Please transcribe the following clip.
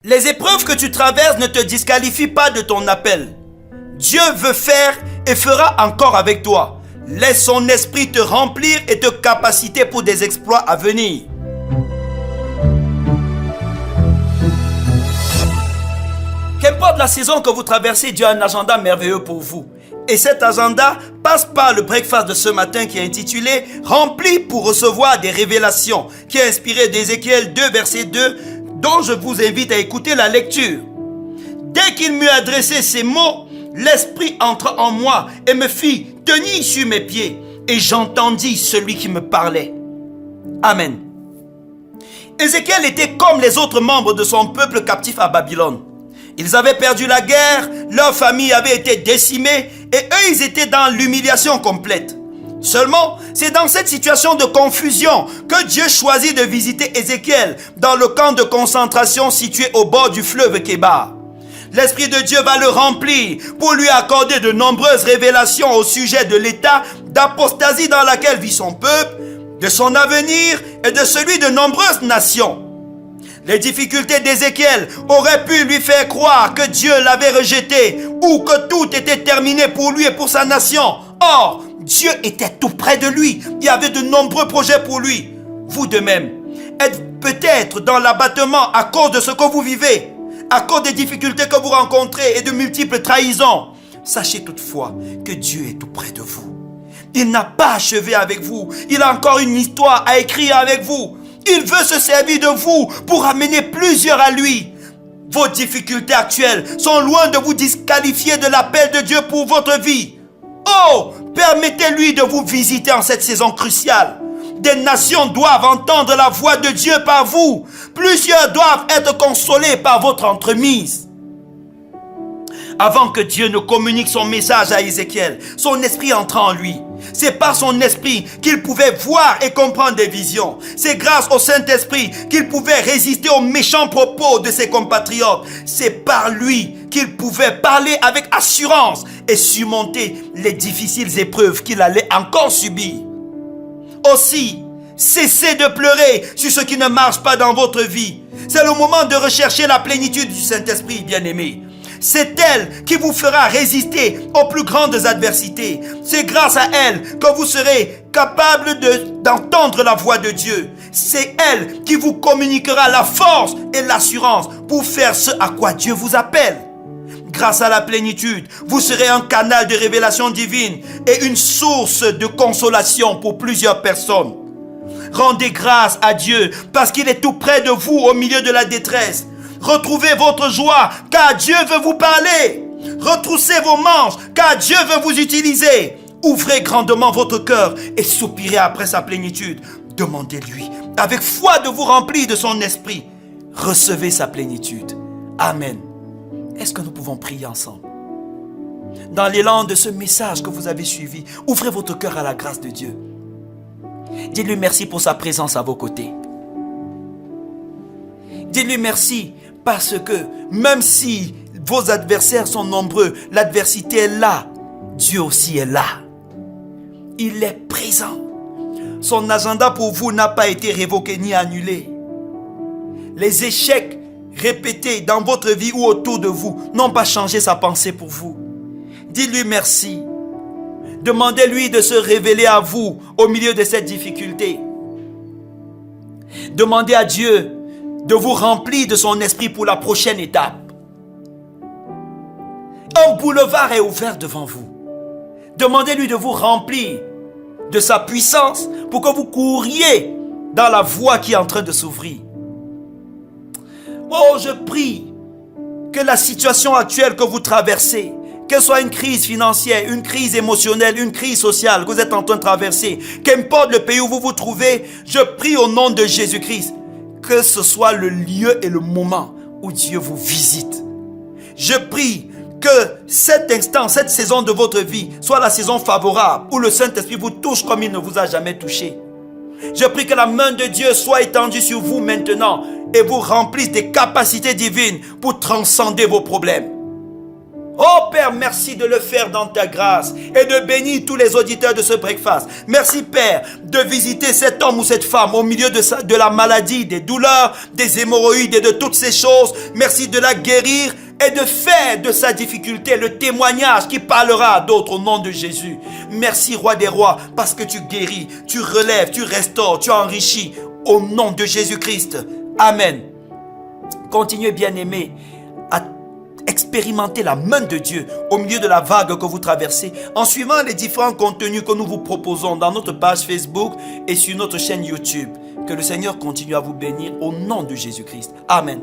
Les épreuves que tu traverses ne te disqualifient pas de ton appel. Dieu veut faire et fera encore avec toi. Laisse son esprit te remplir et te capaciter pour des exploits à venir. Qu'importe la saison que vous traversez, Dieu a un agenda merveilleux pour vous. Et cet agenda passe par le breakfast de ce matin qui est intitulé « Rempli pour recevoir des révélations » qui est inspiré d'Ézéchiel 2, verset 2, dont je vous invite à écouter la lecture. Dès qu'il m'eut adressé ces mots, l'Esprit entra en moi et me fit tenir sur mes pieds. Et j'entendis celui qui me parlait. Amen. Ézéchiel était comme les autres membres de son peuple captif à Babylone. Ils avaient perdu la guerre, leur famille avait été décimée et eux, ils étaient dans l'humiliation complète. Seulement, c'est dans cette situation de confusion que Dieu choisit de visiter Ézéchiel dans le camp de concentration situé au bord du fleuve Kébar. L'Esprit de Dieu va le remplir pour lui accorder de nombreuses révélations au sujet de l'état d'apostasie dans laquelle vit son peuple, de son avenir et de celui de nombreuses nations. Les difficultés d'Ézéchiel auraient pu lui faire croire que Dieu l'avait rejeté ou que tout était terminé pour lui et pour sa nation. Or, Dieu était tout près de lui. Il y avait de nombreux projets pour lui. Vous de même, êtes peut-être dans l'abattement à cause de ce que vous vivez, à cause des difficultés que vous rencontrez et de multiples trahisons. Sachez toutefois que Dieu est tout près de vous. Il n'a pas achevé avec vous. Il a encore une histoire à écrire avec vous. Il veut se servir de vous pour amener plusieurs à lui. Vos difficultés actuelles sont loin de vous disqualifier de l'appel de Dieu pour votre vie. Oh, permettez-lui de vous visiter en cette saison cruciale. Des nations doivent entendre la voix de Dieu par vous. Plusieurs doivent être consolés par votre entremise. Avant que Dieu ne communique son message à Ézéchiel, son esprit entra en lui. C'est par son esprit qu'il pouvait voir et comprendre des visions. C'est grâce au Saint-Esprit qu'il pouvait résister aux méchants propos de ses compatriotes. C'est par lui qu'il pouvait parler avec assurance et surmonter les difficiles épreuves qu'il allait encore subir. Aussi, cessez de pleurer sur ce qui ne marche pas dans votre vie. C'est le moment de rechercher la plénitude du Saint-Esprit, bien-aimé. C'est elle qui vous fera résister aux plus grandes adversités. C'est grâce à elle que vous serez capable d'entendre la voix de Dieu. C'est elle qui vous communiquera la force et l'assurance pour faire ce à quoi Dieu vous appelle. Grâce à la plénitude, vous serez un canal de révélation divine et une source de consolation pour plusieurs personnes. Rendez grâce à Dieu parce qu'il est tout près de vous au milieu de la détresse. Retrouvez votre joie, car Dieu veut vous parler. Retroussez vos manches, car Dieu veut vous utiliser. Ouvrez grandement votre cœur et soupirez après sa plénitude. Demandez-lui avec foi de vous remplir de son esprit. Recevez sa plénitude. Amen. Est-ce que nous pouvons prier ensemble? Dans l'élan de ce message que vous avez suivi, ouvrez votre cœur à la grâce de Dieu. Dites-lui merci pour sa présence à vos côtés. Dites-lui merci parce que même si vos adversaires sont nombreux, l'adversité est là. Dieu aussi est là. Il est présent. Son agenda pour vous n'a pas été révoqué ni annulé. Les échecs répétés dans votre vie ou autour de vous n'ont pas changé sa pensée pour vous. Dites-lui merci. Demandez-lui de se révéler à vous au milieu de cette difficulté. Demandez à Dieu de vous remplir de son esprit pour la prochaine étape. Un boulevard est ouvert devant vous. Demandez-lui de vous remplir de sa puissance pour que vous couriez dans la voie qui est en train de s'ouvrir. Oh, je prie que la situation actuelle que vous traversez, qu'elle soit une crise financière, une crise émotionnelle, une crise sociale que vous êtes en train de traverser, qu'importe le pays où vous vous trouvez, je prie au nom de Jésus-Christ que ce soit le lieu et le moment où Dieu vous visite. Je prie que cet instant, cette saison de votre vie soit la saison favorable où le Saint-Esprit vous touche comme il ne vous a jamais touché. Je prie que la main de Dieu soit étendue sur vous maintenant et vous remplisse des capacités divines pour transcender vos problèmes. Oh Père, merci de le faire dans ta grâce et de bénir tous les auditeurs de ce breakfast. Merci Père de visiter cet homme ou cette femme au milieu de la maladie, des douleurs, des hémorroïdes et de toutes ces choses. Merci de la guérir et de faire de sa difficulté le témoignage qui parlera à d'autres au nom de Jésus. Merci Roi des Rois parce que tu guéris, tu relèves, tu restaures, tu enrichis au nom de Jésus-Christ. Amen. Continuez bien-aimés à expérimenter la main de Dieu au milieu de la vague que vous traversez en suivant les différents contenus que nous vous proposons dans notre page Facebook et sur notre chaîne YouTube. Que le Seigneur continue à vous bénir au nom de Jésus-Christ. Amen.